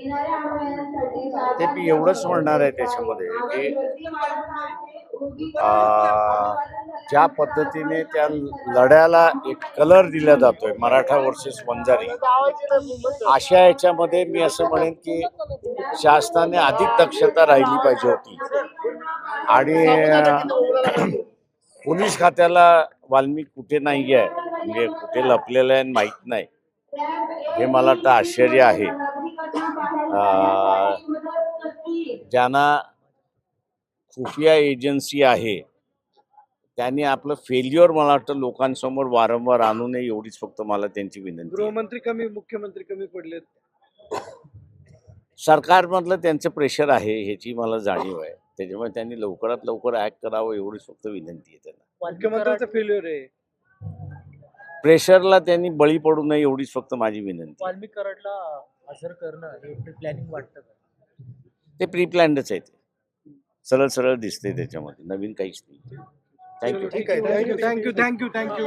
ते मी एवढंच म्हणणार आहे त्याच्यामध्ये की ज्या पद्धतीने त्या लढ्याला एक कलर दिला जातोय मराठा वर्सेस वंजारी, अशा याच्यामध्ये मी असं म्हणेन की शासनाने अधिक दक्षता राहिली पाहिजे होती. आणि पोलीस खात्याला वाल्मिक कुठे नाही आहे, म्हणजे कुठे लपलेलं आहे माहीत नाही, हे मला वाटतं आश्चर्य आहे. ज्यांना खुफिया एजन्सी आहे त्यांनी आपलं फेल्युअर मला वाटतं लोकांसमोर वारंवार आणू नये, एवढीच फक्त मला त्यांची विनंती. गृहमंत्री कमी, मुख्यमंत्री कमी पडलेत. सरकारमधलं त्यांचं प्रेशर आहे ह्याची मला जाणीव आहे, त्याच्यामुळे त्यांनी लवकरात लवकर ऍक्ट करावं एवढीच फक्त विनंती आहे त्यांना. मुख्यमंत्र्यांचं फेल्युअर आहे. प्रेशरला त्यांनी बळी पडू नये एवढीच फक्त माझी विनंती. वाल्मिक कराडला हजर करणं हे प्लॅनिंग वाटतं का? ते प्री प्लॅनच आहे, ते सरळ सरळ दिसते त्याच्यामध्ये, नवीन काहीच नाही. थँक्यू. थँक्यू.